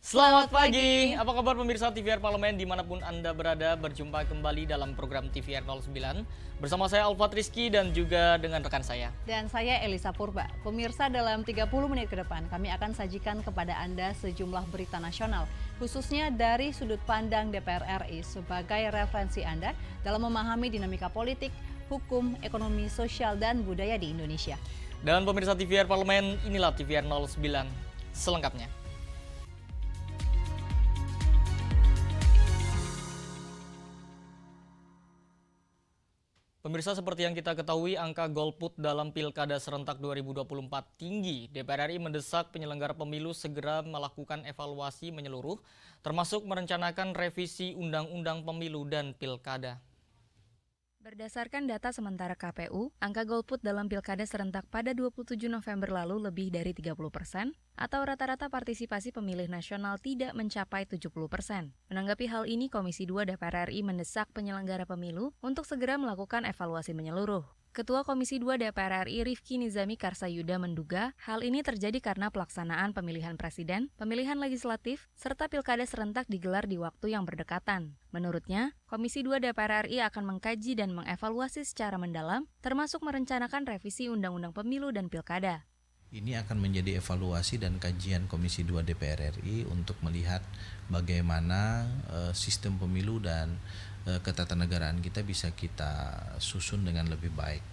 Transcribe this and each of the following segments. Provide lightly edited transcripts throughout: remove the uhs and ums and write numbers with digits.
Selamat pagi, apa kabar pemirsa TVR Parlemen dimanapun Anda berada, berjumpa kembali dalam program TVR 09 bersama saya Alfat Rizky dan juga dengan rekan saya. Dan saya Elisa Purba. Pemirsa, dalam 30 menit ke depan kami akan sajikan kepada Anda sejumlah berita nasional, khususnya dari sudut pandang DPR RI sebagai referensi Anda dalam memahami dinamika politik, hukum, ekonomi, sosial, dan budaya di Indonesia. Dan pemirsa TVR Parlemen, inilah TVR 09 selengkapnya. Pemirsa, seperti yang kita ketahui, angka golput dalam Pilkada serentak 2024 tinggi. DPR RI mendesak penyelenggara pemilu segera melakukan evaluasi menyeluruh, termasuk merencanakan revisi Undang-Undang Pemilu dan Pilkada. Berdasarkan data sementara KPU, angka golput dalam Pilkada serentak pada 27 November lalu lebih dari 30%, atau rata-rata partisipasi pemilih nasional tidak mencapai 70%. Menanggapi hal ini, Komisi 2 DPR RI mendesak penyelenggara pemilu untuk segera melakukan evaluasi menyeluruh. Ketua Komisi 2 DPR RI Rifki Nizami Karsayuda menduga hal ini terjadi karena pelaksanaan pemilihan presiden, pemilihan legislatif, serta pilkada serentak digelar di waktu yang berdekatan. Menurutnya, Komisi 2 DPR RI akan mengkaji dan mengevaluasi secara mendalam, termasuk merencanakan revisi Undang-Undang Pemilu dan Pilkada. Ini akan menjadi evaluasi dan kajian Komisi 2 DPR RI untuk melihat bagaimana sistem pemilu dan ketatanegaraan kita bisa kita susun dengan lebih baik.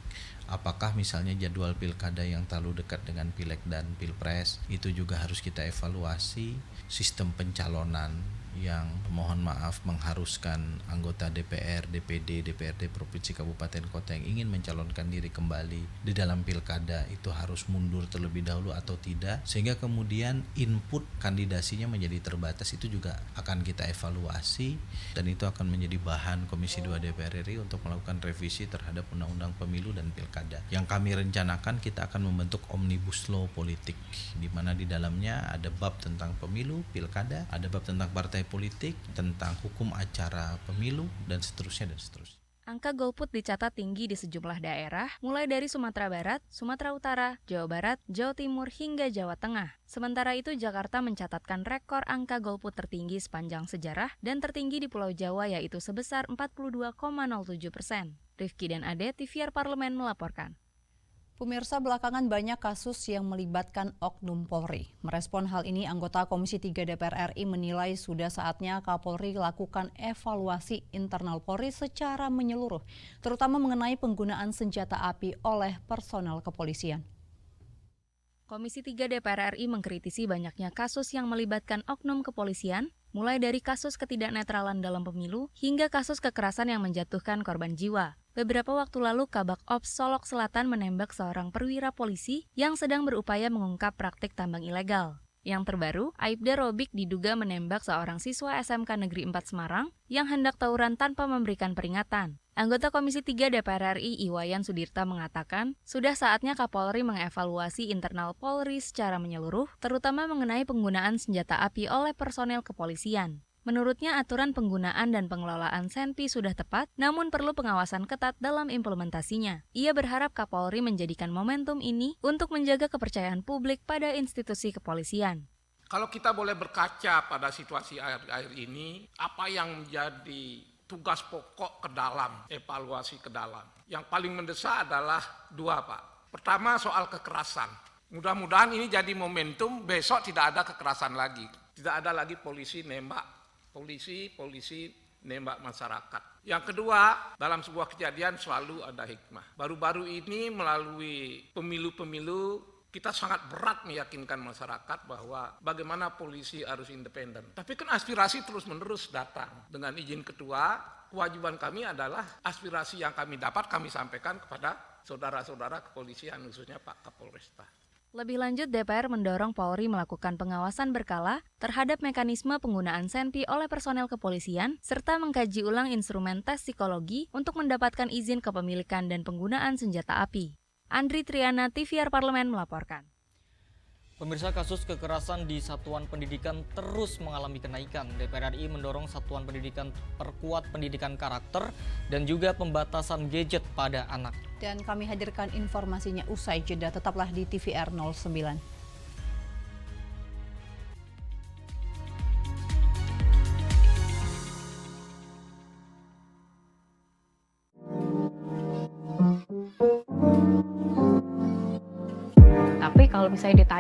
Apakah misalnya jadwal pilkada yang terlalu dekat dengan pileg dan pilpres itu juga harus kita evaluasi. Sistem pencalonan yang mohon maaf mengharuskan anggota DPR, DPD, DPRD Provinsi Kabupaten Kota yang ingin mencalonkan diri kembali di dalam pilkada itu harus mundur terlebih dahulu atau tidak, sehingga kemudian input kandidasinya menjadi terbatas. Itu juga akan kita evaluasi dan itu akan menjadi bahan Komisi 2 DPR RI untuk melakukan revisi terhadap Undang-Undang Pemilu dan Pilkada. Yang kami rencanakan, kita akan membentuk Omnibus Law politik, di mana di dalamnya ada bab tentang pemilu, pilkada, ada bab tentang partai politik, tentang hukum acara pemilu, dan seterusnya. Angka golput dicatat tinggi di sejumlah daerah, mulai dari Sumatera Barat, Sumatera Utara, Jawa Barat, Jawa Timur, hingga Jawa Tengah. Sementara itu, Jakarta mencatatkan rekor angka golput tertinggi sepanjang sejarah dan tertinggi di Pulau Jawa, yaitu sebesar 42,07%. Rifki dan Ade, TVR Parlemen melaporkan. Pemirsa, belakangan banyak kasus yang melibatkan oknum Polri. Merespon hal ini, anggota Komisi 3 DPR RI menilai sudah saatnya Kapolri lakukan evaluasi internal Polri secara menyeluruh, terutama mengenai penggunaan senjata api oleh personel kepolisian. Komisi 3 DPR RI mengkritisi banyaknya kasus yang melibatkan oknum kepolisian, mulai dari kasus ketidaknetralan dalam pemilu hingga kasus kekerasan yang menjatuhkan korban jiwa. Beberapa waktu lalu, Kabak Ops Solok Selatan menembak seorang perwira polisi yang sedang berupaya mengungkap praktik tambang ilegal. Yang terbaru, Aibda Robik diduga menembak seorang siswa SMK Negeri 4 Semarang yang hendak tawuran tanpa memberikan peringatan. Anggota Komisi 3 DPR RI Iwayan Sudirta mengatakan, sudah saatnya Kapolri mengevaluasi internal Polri secara menyeluruh, terutama mengenai penggunaan senjata api oleh personel kepolisian. Menurutnya, aturan penggunaan dan pengelolaan senpi sudah tepat, namun perlu pengawasan ketat dalam implementasinya. Ia berharap Kapolri menjadikan momentum ini untuk menjaga kepercayaan publik pada institusi kepolisian. Kalau kita boleh berkaca pada situasi akhir-akhir ini, apa yang menjadi tugas pokok ke dalam, evaluasi ke dalam? Yang paling mendesak adalah dua, Pak. Pertama, soal kekerasan. Mudah-mudahan ini jadi momentum, besok tidak ada kekerasan lagi. Tidak ada lagi polisi nembak nembak masyarakat. Yang kedua, dalam sebuah kejadian selalu ada hikmah. Baru-baru ini melalui pemilu-pemilu, kita sangat berat meyakinkan masyarakat bahwa bagaimana polisi harus independen. Tapi kan aspirasi terus-menerus datang. Dengan izin ketua, kewajiban kami adalah aspirasi yang kami dapat kami sampaikan kepada saudara-saudara kepolisian, khususnya Pak Kapolresta. Lebih lanjut, DPR mendorong Polri melakukan pengawasan berkala terhadap mekanisme penggunaan senpi oleh personel kepolisian, serta mengkaji ulang instrumen tes psikologi untuk mendapatkan izin kepemilikan dan penggunaan senjata api. Andri Triana, TVR Parlemen melaporkan. Pemirsa, kasus kekerasan di satuan pendidikan terus mengalami kenaikan. DPR RI mendorong satuan pendidikan perkuat pendidikan karakter dan juga pembatasan gadget pada anak. Dan kami hadirkan informasinya usai jeda. Tetaplah di TVR 09.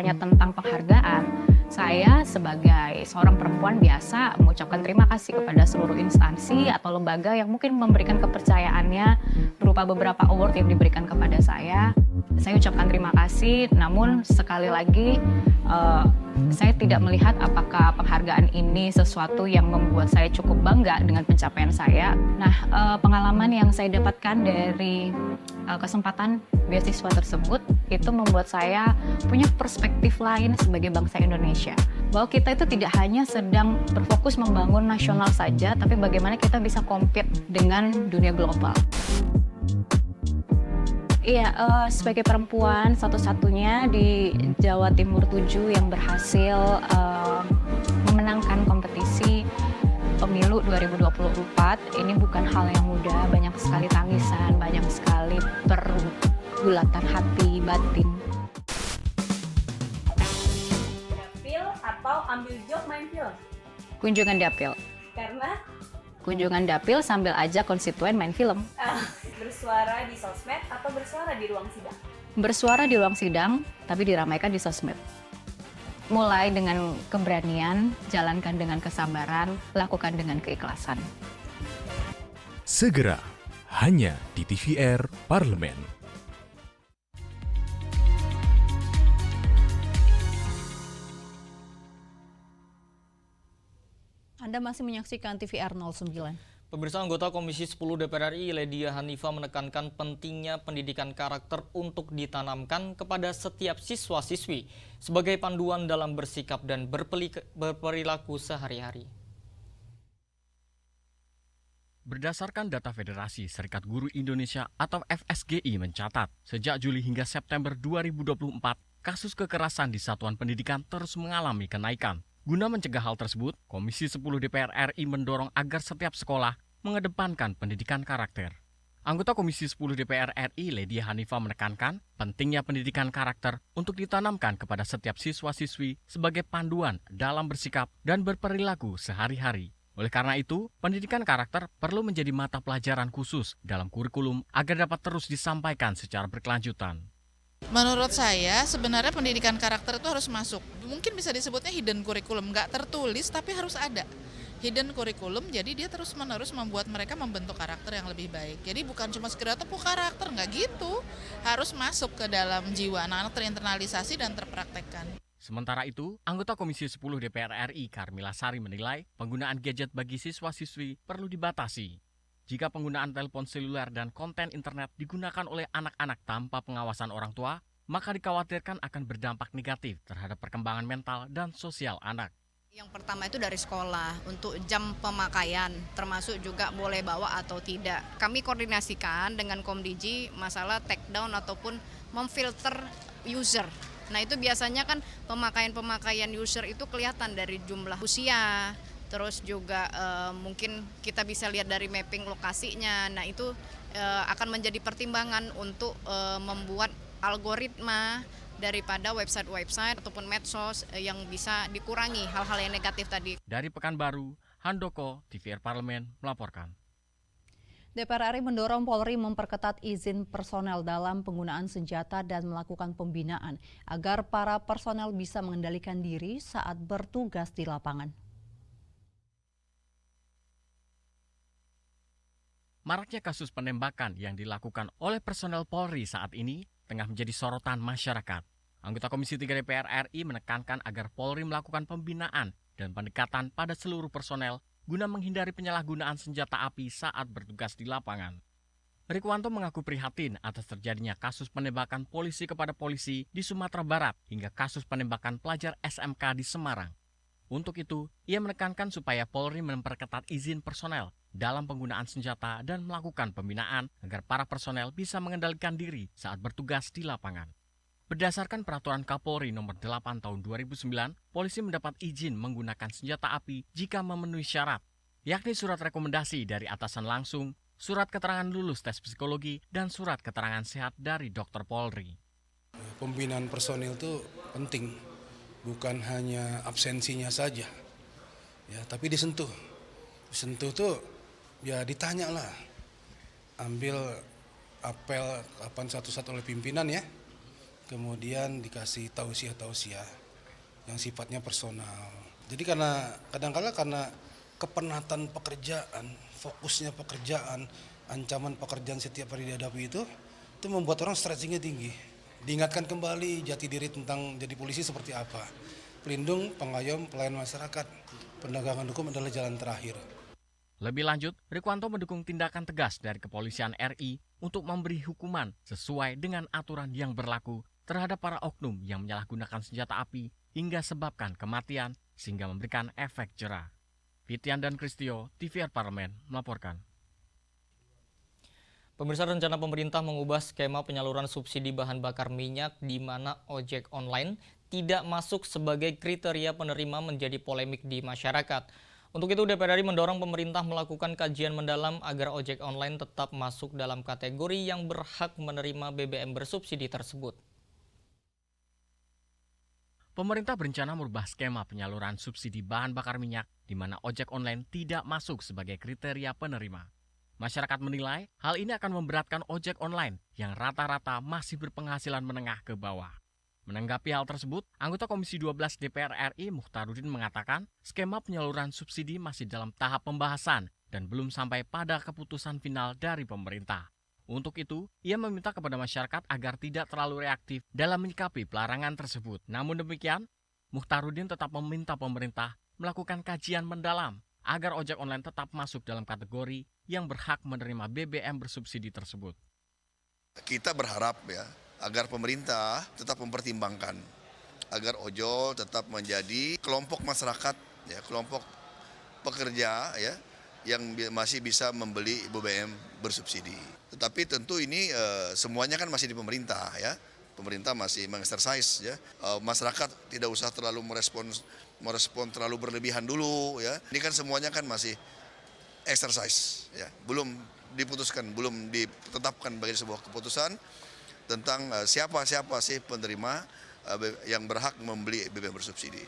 ditanya tentang penghargaan, saya sebagai seorang perempuan biasa mengucapkan terima kasih kepada seluruh instansi atau lembaga yang mungkin memberikan kepercayaannya berupa beberapa award yang diberikan kepada saya. Saya ucapkan terima kasih, namun sekali lagi saya tidak melihat apakah penghargaan ini sesuatu yang membuat saya cukup bangga dengan pencapaian saya. Nah, pengalaman yang saya dapatkan dari kesempatan beasiswa tersebut itu membuat saya punya perspektif lain sebagai bangsa Indonesia. Bahwa kita itu tidak hanya sedang berfokus membangun nasional saja, tapi bagaimana kita bisa compete dengan dunia global. Iya, sebagai perempuan satu-satunya di Jawa Timur 7 yang berhasil memenangkan kompetisi pemilu 2024, ini bukan hal yang mudah, banyak sekali tangisan, banyak sekali pergulatan hati batin. Dapil atau ambil job main film? Kunjungan dapil. Karena Kunjungan dapil sambil ajak konstituen main film. bersuara di sosmed atau bersuara di ruang sidang? Bersuara di ruang sidang, tapi diramaikan di sosmed. Mulai dengan keberanian, jalankan dengan kesabaran, lakukan dengan keikhlasan. Segera, hanya di TVR Parlemen. Anda masih menyaksikan TVR 09. Pemirsa, anggota Komisi 10 DPR RI Ledia Hanifa menekankan pentingnya pendidikan karakter untuk ditanamkan kepada setiap siswa-siswi sebagai panduan dalam bersikap dan berperilaku sehari-hari. Berdasarkan data Federasi Serikat Guru Indonesia atau FSGI mencatat, sejak Juli hingga September 2024, kasus kekerasan di satuan pendidikan terus mengalami kenaikan. Guna mencegah hal tersebut, Komisi 10 DPR RI mendorong agar setiap sekolah mengedepankan pendidikan karakter. Anggota Komisi 10 DPR RI Ledia Hanifa menekankan pentingnya pendidikan karakter untuk ditanamkan kepada setiap siswa-siswi sebagai panduan dalam bersikap dan berperilaku sehari-hari. Oleh karena itu, pendidikan karakter perlu menjadi mata pelajaran khusus dalam kurikulum agar dapat terus disampaikan secara berkelanjutan. Menurut saya sebenarnya pendidikan karakter itu harus masuk. Mungkin bisa disebutnya hidden curriculum, nggak tertulis tapi harus ada. Hidden curriculum, jadi dia terus-menerus membuat mereka membentuk karakter yang lebih baik. Jadi bukan cuma sekedar tepuk karakter, nggak gitu. Harus masuk ke dalam jiwa anak-anak, terinternalisasi dan terpraktekkan. Sementara itu, anggota Komisi 10 DPR RI Karmila Sari menilai penggunaan gadget bagi siswa-siswi perlu dibatasi. Jika penggunaan telepon seluler dan konten internet digunakan oleh anak-anak tanpa pengawasan orang tua, maka dikhawatirkan akan berdampak negatif terhadap perkembangan mental dan sosial anak. Yang pertama itu dari sekolah, untuk jam pemakaian, termasuk juga boleh bawa atau tidak. Kami koordinasikan dengan Komdigi masalah take down ataupun memfilter user. Nah itu biasanya kan pemakaian user itu kelihatan dari jumlah usia, terus juga mungkin kita bisa lihat dari mapping lokasinya. Nah itu akan menjadi pertimbangan untuk membuat algoritma daripada website-website ataupun medsos yang bisa dikurangi hal-hal yang negatif tadi. Dari Pekanbaru, Handoko, TVR Parlemen melaporkan. DPR RI mendorong Polri memperketat izin personel dalam penggunaan senjata dan melakukan pembinaan agar para personel bisa mengendalikan diri saat bertugas di lapangan. Maraknya kasus penembakan yang dilakukan oleh personel Polri saat ini tengah menjadi sorotan masyarakat. Anggota Komisi 3 DPR RI menekankan agar Polri melakukan pembinaan dan pendekatan pada seluruh personel guna menghindari penyalahgunaan senjata api saat bertugas di lapangan. Rikwanto mengaku prihatin atas terjadinya kasus penembakan polisi kepada polisi di Sumatera Barat hingga kasus penembakan pelajar SMK di Semarang. Untuk itu, ia menekankan supaya Polri memperketat izin personel dalam penggunaan senjata dan melakukan pembinaan agar para personel bisa mengendalikan diri saat bertugas di lapangan. Berdasarkan Peraturan Kapolri Nomor 8 Tahun 2009, polisi mendapat izin menggunakan senjata api jika memenuhi syarat, yakni surat rekomendasi dari atasan langsung, surat keterangan lulus tes psikologi, dan surat keterangan sehat dari dokter Polri. Pembinaan personil itu penting, bukan hanya absensinya saja, ya, tapi disentuh. Disentuh tuh ya ditanya lah, ambil apel kapan satu-satu oleh pimpinan ya, kemudian dikasih tausiah-tausiah yang sifatnya personal. Jadi kadang-kala karena kepenatan pekerjaan, fokusnya pekerjaan, ancaman pekerjaan setiap hari dihadapi itu membuat orang stretchingnya tinggi. Diingatkan kembali jati diri tentang jadi polisi seperti apa. Pelindung, pengayom, pelayan masyarakat. Penegakan hukum adalah jalan terakhir. Lebih lanjut, Rikuanto mendukung tindakan tegas dari Kepolisian RI untuk memberi hukuman sesuai dengan aturan yang berlaku terhadap para oknum yang menyalahgunakan senjata api hingga sebabkan kematian sehingga memberikan efek jera. Fitian dan Kristio, TVR Parlemen, melaporkan. Pemirsa, rencana pemerintah mengubah skema penyaluran subsidi bahan bakar minyak di mana ojek online tidak masuk sebagai kriteria penerima menjadi polemik di masyarakat. Untuk itu, DPR RI mendorong pemerintah melakukan kajian mendalam agar ojek online tetap masuk dalam kategori yang berhak menerima BBM bersubsidi tersebut. Pemerintah berencana merubah skema penyaluran subsidi bahan bakar minyak di mana ojek online tidak masuk sebagai kriteria penerima. Masyarakat menilai hal ini akan memberatkan ojek online yang rata-rata masih berpenghasilan menengah ke bawah. Menanggapi hal tersebut, anggota Komisi 12 DPR RI Mukhtaruddin mengatakan skema penyaluran subsidi masih dalam tahap pembahasan dan belum sampai pada keputusan final dari pemerintah. Untuk itu, ia meminta kepada masyarakat agar tidak terlalu reaktif dalam menyikapi pelarangan tersebut. Namun demikian, Mukhtaruddin tetap meminta pemerintah melakukan kajian mendalam agar ojek online tetap masuk dalam kategori yang berhak menerima BBM bersubsidi tersebut. Kita berharap agar pemerintah tetap mempertimbangkan agar ojol tetap menjadi kelompok masyarakat, kelompok pekerja yang masih bisa membeli BBM bersubsidi. Tetapi tentu ini semuanya kan masih di pemerintah Pemerintah masih mengeksersis masyarakat tidak usah terlalu merespon terlalu berlebihan dulu Ini kan semuanya kan masih eksersis belum diputuskan, belum ditetapkan bagi sebuah keputusan tentang siapa sih penerima yang berhak membeli BBM bersubsidi.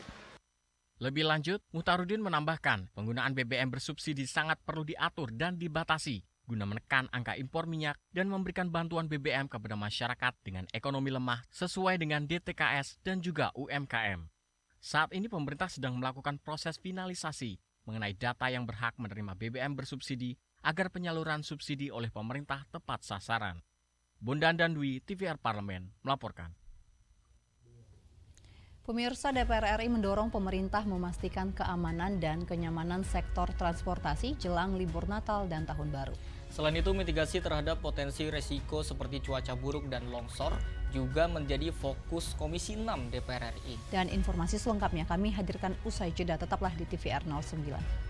Lebih lanjut, Mukhtaruddin menambahkan penggunaan BBM bersubsidi sangat perlu diatur dan dibatasi guna menekan angka impor minyak dan memberikan bantuan BBM kepada masyarakat dengan ekonomi lemah sesuai dengan DTKS dan juga UMKM. Saat ini pemerintah sedang melakukan proses finalisasi mengenai data yang berhak menerima BBM bersubsidi agar penyaluran subsidi oleh pemerintah tepat sasaran. Bondan dan Dwi, TVR Parlemen, melaporkan. Pemirsa, DPR RI mendorong pemerintah memastikan keamanan dan kenyamanan sektor transportasi jelang libur Natal dan Tahun Baru. Selain itu, mitigasi terhadap potensi resiko seperti cuaca buruk dan longsor juga menjadi fokus Komisi 6 DPR RI. Dan informasi selengkapnya kami hadirkan usai jeda, tetaplah di TVR 09.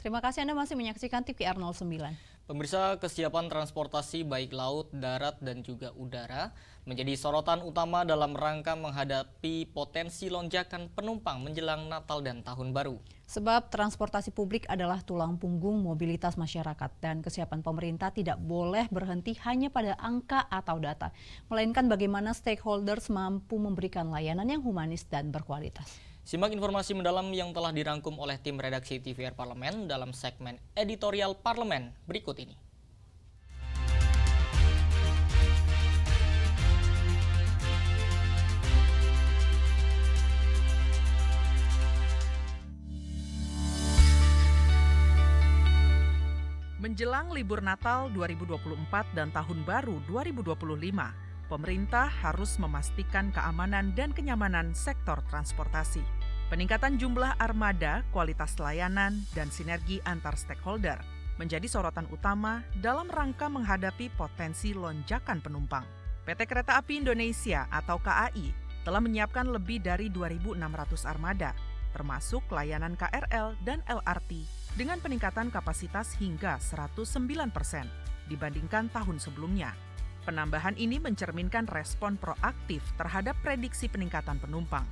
Terima kasih Anda masih menyaksikan TVR 09. Pemirsa, kesiapan transportasi baik laut, darat, dan juga udara menjadi sorotan utama dalam rangka menghadapi potensi lonjakan penumpang menjelang Natal dan Tahun Baru. Sebab transportasi publik adalah tulang punggung mobilitas masyarakat dan kesiapan pemerintah tidak boleh berhenti hanya pada angka atau data, melainkan bagaimana stakeholders mampu memberikan layanan yang humanis dan berkualitas. Simak informasi mendalam yang telah dirangkum oleh tim redaksi TVR Parlemen dalam segmen Editorial Parlemen berikut ini. Menjelang libur Natal 2024 dan Tahun Baru 2025, pemerintah harus memastikan keamanan dan kenyamanan sektor transportasi. Peningkatan jumlah armada, kualitas layanan, dan sinergi antar stakeholder menjadi sorotan utama dalam rangka menghadapi potensi lonjakan penumpang. PT Kereta Api Indonesia atau KAI telah menyiapkan lebih dari 2.600 armada, termasuk layanan KRL dan LRT dengan peningkatan kapasitas hingga 109% dibandingkan tahun sebelumnya. Penambahan ini mencerminkan respon proaktif terhadap prediksi peningkatan penumpang.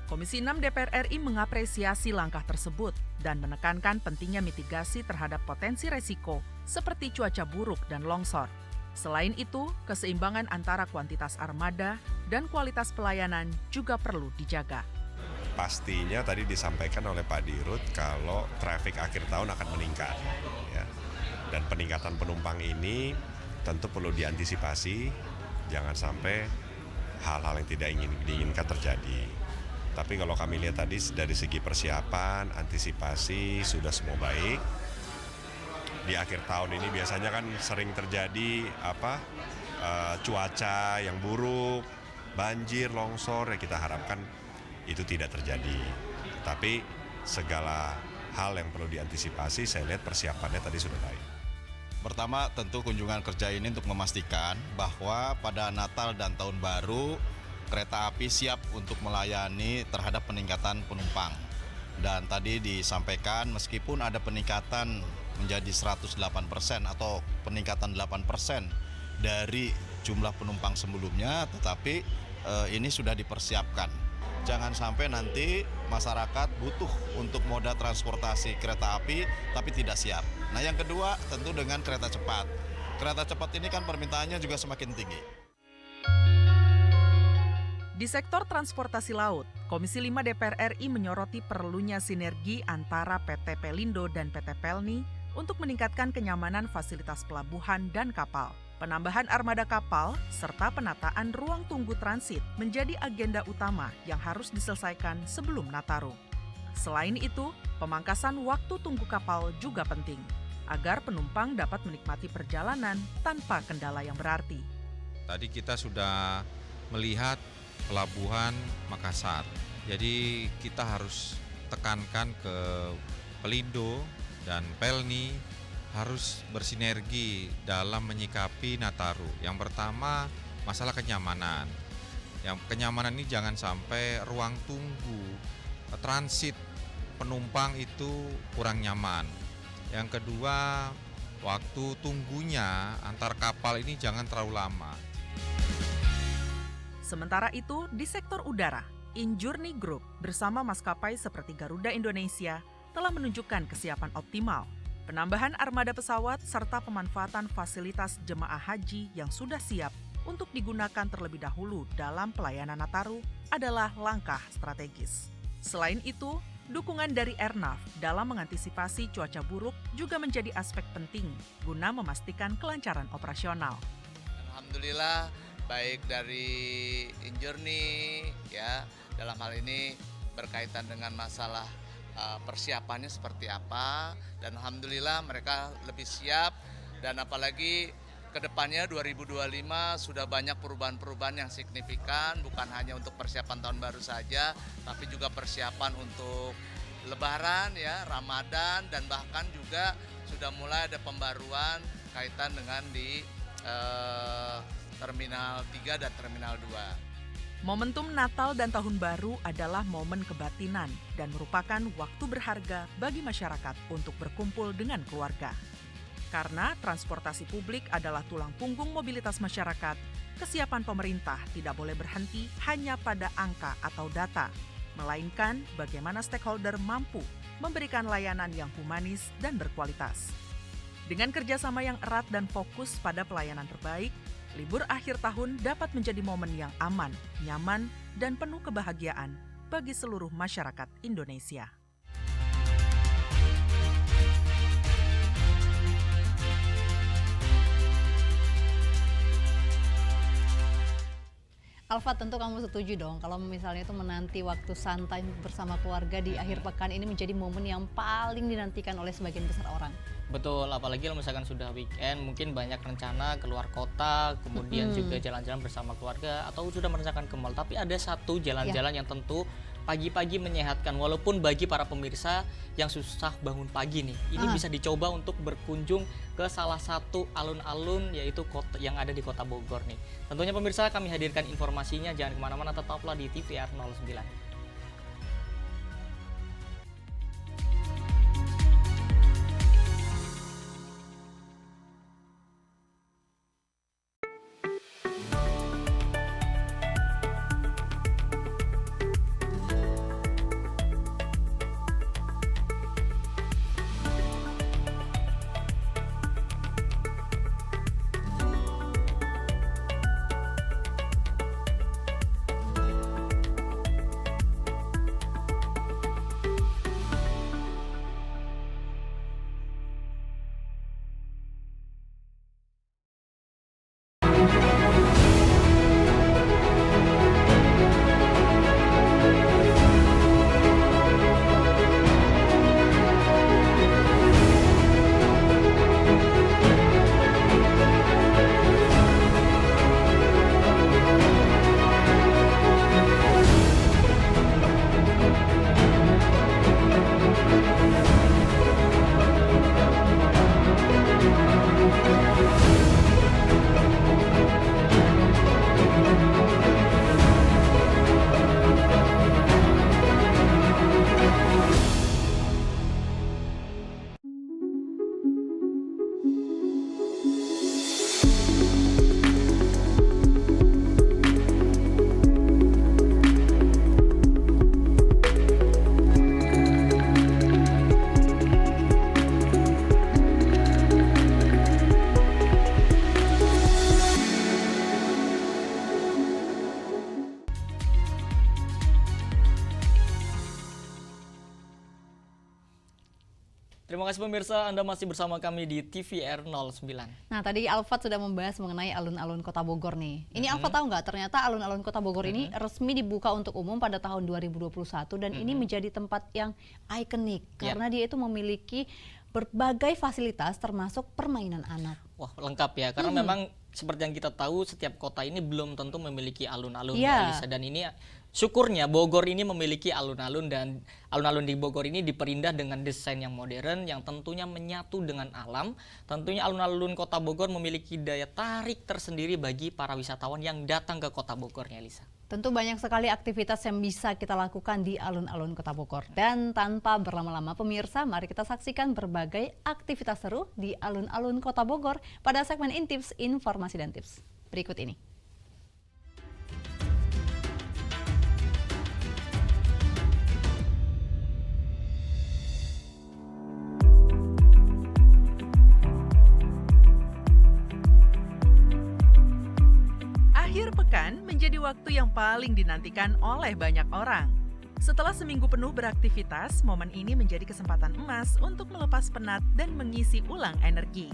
Komisi 6 DPR RI mengapresiasi langkah tersebut dan menekankan pentingnya mitigasi terhadap potensi resiko seperti cuaca buruk dan longsor. Selain itu, keseimbangan antara kuantitas armada dan kualitas pelayanan juga perlu dijaga. Pastinya tadi disampaikan oleh Pak Dirut kalau traffic akhir tahun akan meningkat. Ya. Dan peningkatan penumpang ini tentu perlu diantisipasi, jangan sampai hal-hal yang tidak diinginkan terjadi. Tapi kalau kami lihat tadi dari segi persiapan, antisipasi sudah semua baik. Di akhir tahun ini biasanya kan sering terjadi cuaca yang buruk, banjir, longsor, ya kita harapkan itu tidak terjadi. Tapi segala hal yang perlu diantisipasi, saya lihat persiapannya tadi sudah baik. Pertama, tentu kunjungan kerja ini untuk memastikan bahwa pada Natal dan Tahun Baru, kereta api siap untuk melayani terhadap peningkatan penumpang. Dan tadi disampaikan meskipun ada peningkatan menjadi 108% atau peningkatan 8% dari jumlah penumpang sebelumnya, tetapi ini sudah dipersiapkan. Jangan sampai nanti masyarakat butuh untuk moda transportasi kereta api tapi tidak siap. Nah, yang kedua tentu dengan kereta cepat. Kereta cepat ini kan permintaannya juga semakin tinggi. Di sektor transportasi laut, Komisi 5 DPR RI menyoroti perlunya sinergi antara PT Pelindo dan PT Pelni untuk meningkatkan kenyamanan fasilitas pelabuhan dan kapal. Penambahan armada kapal serta penataan ruang tunggu transit menjadi agenda utama yang harus diselesaikan sebelum Nataru. Selain itu, pemangkasan waktu tunggu kapal juga penting agar penumpang dapat menikmati perjalanan tanpa kendala yang berarti. Tadi kita sudah melihat pelabuhan Makassar. Jadi kita harus tekankan ke Pelindo dan Pelni harus bersinergi dalam menyikapi Nataru. Yang pertama, masalah kenyamanan. Yang kenyamanan ini jangan sampai ruang tunggu transit penumpang itu kurang nyaman. Yang kedua, waktu tunggunya antar kapal ini jangan terlalu lama. Sementara itu, di sektor udara, Injourney Group bersama maskapai seperti Garuda Indonesia telah menunjukkan kesiapan optimal. Penambahan armada pesawat serta pemanfaatan fasilitas jemaah haji yang sudah siap untuk digunakan terlebih dahulu dalam pelayanan Nataru adalah langkah strategis. Selain itu, dukungan dari Airnav dalam mengantisipasi cuaca buruk juga menjadi aspek penting guna memastikan kelancaran operasional. Alhamdulillah, baik dari Injourney ya dalam hal ini berkaitan dengan masalah persiapannya seperti apa, dan alhamdulillah mereka lebih siap, dan apalagi kedepannya 2025 sudah banyak perubahan-perubahan yang signifikan, bukan hanya untuk persiapan tahun baru saja, tapi juga persiapan untuk Lebaran ya, Ramadan, dan bahkan juga sudah mulai ada pembaruan kaitan dengan di Terminal 3 dan Terminal 2. Momentum Natal dan Tahun Baru adalah momen kebatinan dan merupakan waktu berharga bagi masyarakat untuk berkumpul dengan keluarga. Karena transportasi publik adalah tulang punggung mobilitas masyarakat, kesiapan pemerintah tidak boleh berhenti hanya pada angka atau data, melainkan bagaimana stakeholder mampu memberikan layanan yang humanis dan berkualitas. Dengan kerjasama yang erat dan fokus pada pelayanan terbaik, libur akhir tahun dapat menjadi momen yang aman, nyaman, dan penuh kebahagiaan bagi seluruh masyarakat Indonesia. Alfa, tentu kamu setuju dong kalau misalnya itu menanti waktu santai bersama keluarga di akhir pekan ini menjadi momen yang paling dinantikan oleh sebagian besar orang. Betul, apalagi kalau misalkan sudah weekend, mungkin banyak rencana keluar kota, kemudian juga jalan-jalan bersama keluarga, atau sudah merencanakan ke mall. Tapi ada satu jalan-jalan yang tentu pagi-pagi menyehatkan, walaupun bagi para pemirsa yang susah bangun pagi nih, ini bisa dicoba untuk berkunjung ke salah satu alun-alun, yaitu yang ada di Kota Bogor nih. Tentunya pemirsa, kami hadirkan informasinya, jangan kemana-mana, tetaplah di TVR 09. Terima kasih pemirsa, Anda masih bersama kami di TVR 09. Nah, tadi Alfat sudah membahas mengenai alun-alun Kota Bogor nih. Ini Alfat tahu nggak, ternyata alun-alun Kota Bogor ini resmi dibuka untuk umum pada tahun 2021 dan ini menjadi tempat yang ikonik karena dia itu memiliki berbagai fasilitas termasuk permainan anak. Wah, lengkap ya, karena memang seperti yang kita tahu setiap kota ini belum tentu memiliki alun-alun, Elisa, dan ini syukurnya Bogor ini memiliki alun-alun, dan alun-alun di Bogor ini diperindah dengan desain yang modern yang tentunya menyatu dengan alam. Tentunya alun-alun Kota Bogor memiliki daya tarik tersendiri bagi para wisatawan yang datang ke Kota Bogornya, Elisa. Tentu banyak sekali aktivitas yang bisa kita lakukan di alun-alun Kota Bogor. Dan tanpa berlama-lama pemirsa, mari kita saksikan berbagai aktivitas seru di alun-alun Kota Bogor pada segmen Intips, Informasi dan Tips berikut ini. Akhir pekan menjadi waktu yang paling dinantikan oleh banyak orang. Setelah seminggu penuh beraktivitas, momen ini menjadi kesempatan emas untuk melepas penat dan mengisi ulang energi.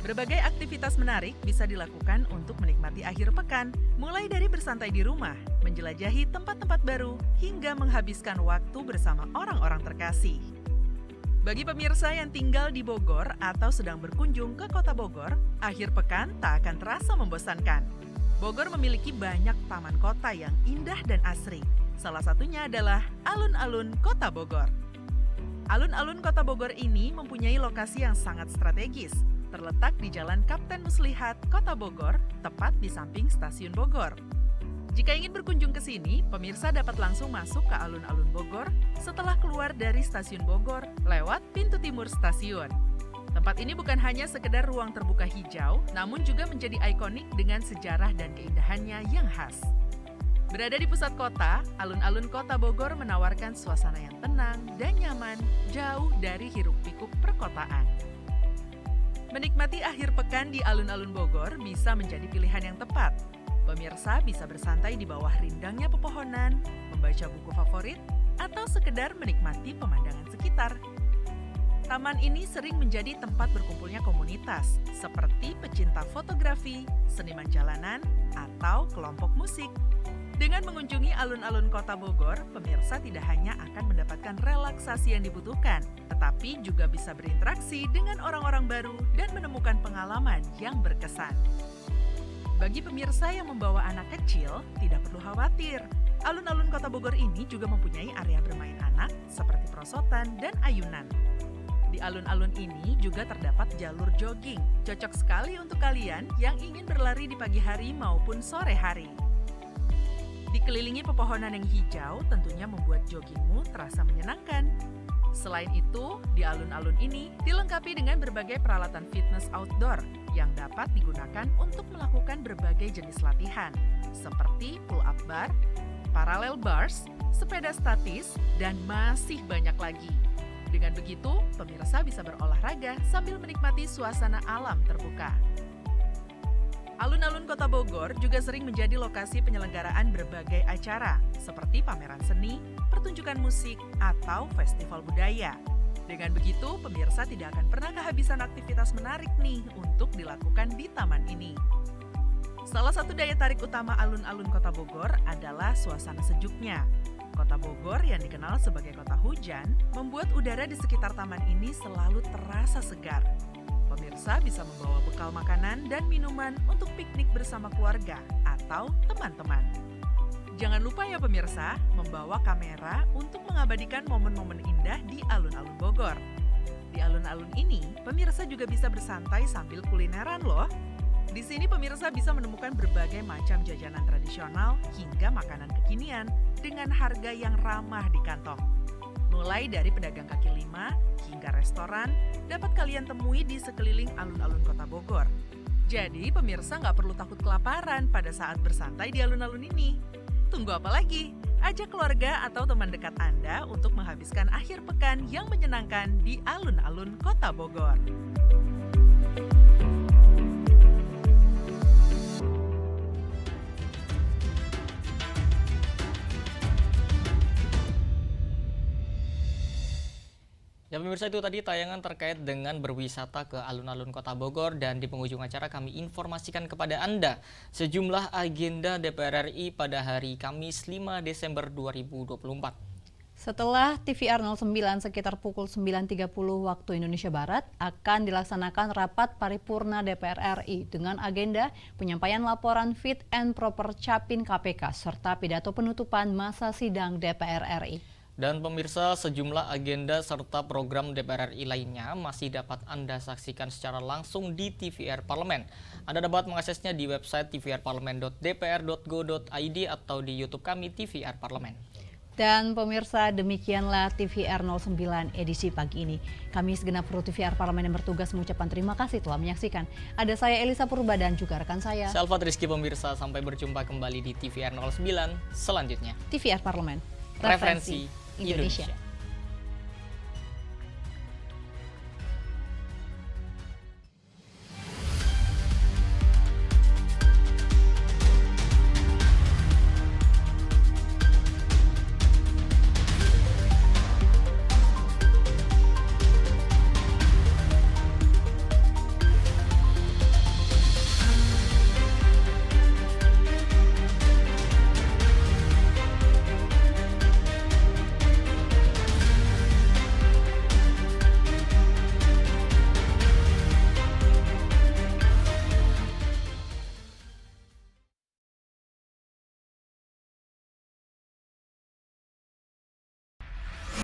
Berbagai aktivitas menarik bisa dilakukan untuk menikmati akhir pekan, mulai dari bersantai di rumah, menjelajahi tempat-tempat baru, hingga menghabiskan waktu bersama orang-orang terkasih. Bagi pemirsa yang tinggal di Bogor atau sedang berkunjung ke Kota Bogor, akhir pekan tak akan terasa membosankan. Bogor memiliki banyak taman kota yang indah dan asri. Salah satunya adalah alun-alun Kota Bogor. Alun-alun Kota Bogor ini mempunyai lokasi yang sangat strategis, terletak di Jalan Kapten Muslihat, Kota Bogor, tepat di samping Stasiun Bogor. Jika ingin berkunjung ke sini, pemirsa dapat langsung masuk ke alun-alun Bogor setelah keluar dari Stasiun Bogor lewat pintu timur stasiun. Tempat ini bukan hanya sekedar ruang terbuka hijau, namun juga menjadi ikonik dengan sejarah dan keindahannya yang khas. Berada di pusat kota, alun-alun Kota Bogor menawarkan suasana yang tenang dan nyaman, jauh dari hiruk-pikuk perkotaan. Menikmati akhir pekan di alun-alun Bogor bisa menjadi pilihan yang tepat. Pemirsa bisa bersantai di bawah rindangnya pepohonan, membaca buku favorit, atau sekedar menikmati pemandangan sekitar. Taman ini sering menjadi tempat berkumpulnya komunitas, seperti pecinta fotografi, seniman jalanan, atau kelompok musik. Dengan mengunjungi alun-alun Kota Bogor, pemirsa tidak hanya akan mendapatkan relaksasi yang dibutuhkan, tetapi juga bisa berinteraksi dengan orang-orang baru dan menemukan pengalaman yang berkesan. Bagi pemirsa yang membawa anak kecil, tidak perlu khawatir. Alun-alun Kota Bogor ini juga mempunyai area bermain anak seperti perosotan dan ayunan. Di alun-alun ini juga terdapat jalur jogging, cocok sekali untuk kalian yang ingin berlari di pagi hari maupun sore hari. Dikelilingi pepohonan yang hijau tentunya membuat joggingmu terasa menyenangkan. Selain itu, di alun-alun ini dilengkapi dengan berbagai peralatan fitness outdoor yang dapat digunakan untuk melakukan berbagai jenis latihan, seperti pull-up bar, parallel bars, sepeda statis, dan masih banyak lagi. Dengan begitu, pemirsa bisa berolahraga sambil menikmati suasana alam terbuka. Alun-alun Kota Bogor juga sering menjadi lokasi penyelenggaraan berbagai acara, seperti pameran seni, pertunjukan musik, atau festival budaya. Dengan begitu, pemirsa tidak akan pernah kehabisan aktivitas menarik nih untuk dilakukan di taman ini. Salah satu daya tarik utama alun-alun Kota Bogor adalah suasana sejuknya. Kota Bogor yang dikenal sebagai kota hujan, membuat udara di sekitar taman ini selalu terasa segar. Pemirsa bisa membawa bekal makanan dan minuman untuk piknik bersama keluarga atau teman-teman. Jangan lupa ya pemirsa, membawa kamera untuk mengabadikan momen-momen indah di alun-alun Bogor. Di alun-alun ini, pemirsa juga bisa bersantai sambil kulineran loh. Di sini pemirsa bisa menemukan berbagai macam jajanan tradisional hingga makanan kekinian dengan harga yang ramah di kantong. Mulai dari pedagang kaki lima hingga restoran dapat kalian temui di sekeliling alun-alun Kota Bogor. Jadi pemirsa nggak perlu takut kelaparan pada saat bersantai di alun-alun ini. Tunggu apa lagi? Ajak keluarga atau teman dekat Anda untuk menghabiskan akhir pekan yang menyenangkan di alun-alun Kota Bogor. Ya pemirsa, itu tadi tayangan terkait dengan berwisata ke alun-alun Kota Bogor, dan di penghujung acara kami informasikan kepada Anda sejumlah agenda DPR RI pada hari Kamis 5 Desember 2024. Setelah TVR 09 sekitar pukul 9.30 waktu Indonesia Barat akan dilaksanakan rapat paripurna DPR RI dengan agenda penyampaian laporan fit and proper Capim KPK serta pidato penutupan masa sidang DPR RI. Dan pemirsa, sejumlah agenda serta program DPR RI lainnya masih dapat Anda saksikan secara langsung di TVR Parlemen. Anda dapat mengaksesnya di website tvr-parlemen.dpr.go.id atau di YouTube kami TVR Parlemen. Dan pemirsa, demikianlah TVR 09 edisi pagi ini. Kami segenap kru TVR Parlemen yang bertugas mengucapkan terima kasih telah menyaksikan. Ada saya Elisa Purba dan juga rekan saya Salvat Rizky. Pemirsa, sampai berjumpa kembali di TVR 09 selanjutnya. TVR Parlemen, referensi Indonesia.